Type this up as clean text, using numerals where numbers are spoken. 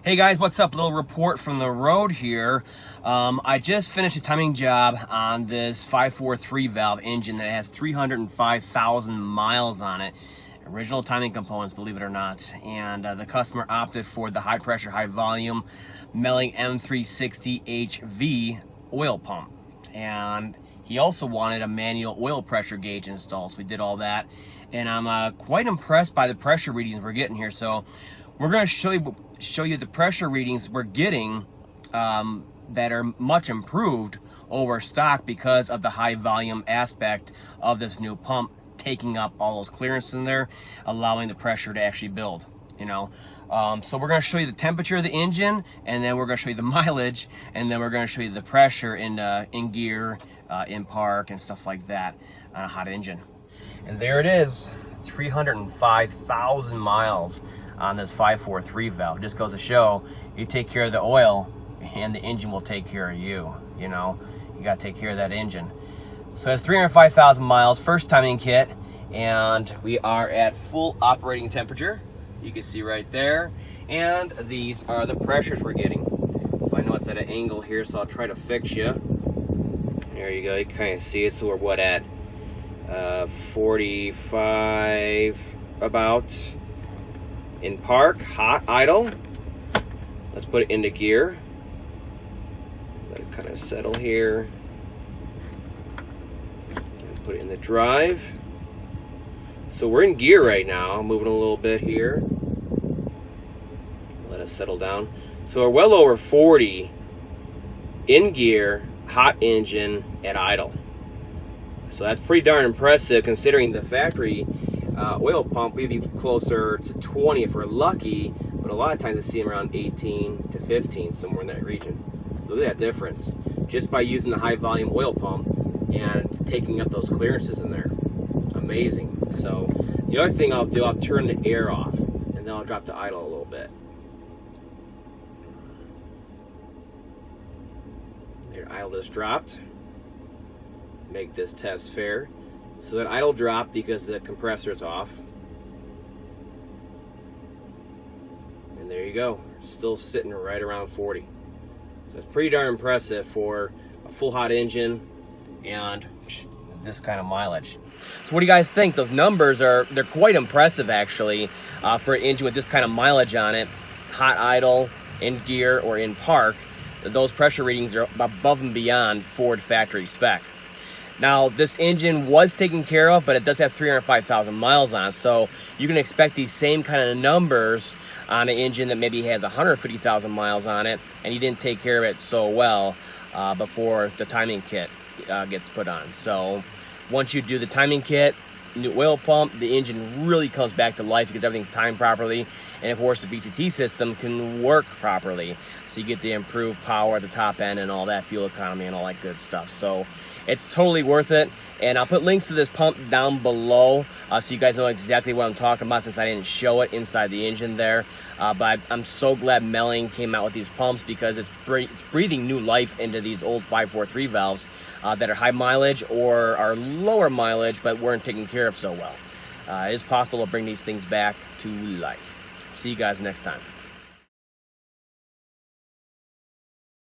Hey guys, what's up? Little report from the road here. I just finished a timing job on this 543 valve engine that has 305,000 miles on it. Original timing components, believe it or not. And the customer opted for the high pressure, high volume Melling M360HV oil pump. And he also wanted a manual oil pressure gauge installed, so we did all that. And I'm quite impressed by the pressure readings we're getting here. So we're going to show you the pressure readings we're getting that are much improved over stock because of the high volume aspect of this new pump, taking up all those clearances in there, allowing the pressure to actually build, you know. So we're going to show you the temperature of the engine, and then we're going to show you the mileage, and then we're going to show you the pressure in gear, in park, and stuff like that on a hot engine. And there it is, 305,000 miles on this 543 valve. It just goes to show, you take care of the oil and the engine will take care of you. You know, you got to take care of that engine. So it's 305,000 miles, first timing kit, and we are at full operating temperature. You can see right there, and these are the pressures we're getting. So I know it's at an angle here, so I'll try to fix you. There you go, you can kind of see it. So we're what, at 45 about in park, hot, idle. Let's put it into gear. Let it kind of settle here. And put it in the drive. So we're in gear right now, moving a little bit here. Let us settle down. So we're well over 40 in gear, hot engine at idle. So that's pretty darn impressive considering the factory oil pump, we'd be closer to 20 if we're lucky, but a lot of times I see them around 18 to 15, somewhere in that region. So look at that difference just by using the high volume oil pump and taking up those clearances in there. Amazing. So the other thing I'll do, I'll turn the air off and then I'll drop the idle a little bit. There, idle just dropped. Make this test fair. So that idle dropped because the compressor is off. And there you go. Still sitting right around 40. So it's pretty darn impressive for a full hot engine and this kind of mileage. So what do you guys think? Those numbers they're quite impressive actually for an engine with this kind of mileage on it. Hot idle, in gear, or in park. Those pressure readings are above and beyond Ford factory spec. Now, this engine was taken care of, but it does have 305,000 miles on it, so you can expect these same kind of numbers on an engine that maybe has 150,000 miles on it, and you didn't take care of it so well before the timing kit gets put on. So once you do the timing kit, new oil pump, the engine really comes back to life because everything's timed properly, and of course the VCT system can work properly, so you get the improved power at the top end and all that, fuel economy and all that good stuff. So it's totally worth it, and I'll put links to this pump down below so you guys know exactly what I'm talking about, since I didn't show it inside the engine there. But I'm so glad Melling came out with these pumps because it's breathing new life into these old 543 valves that are high mileage or are lower mileage but weren't taken care of so well. It is possible to bring these things back to life. See you guys next time.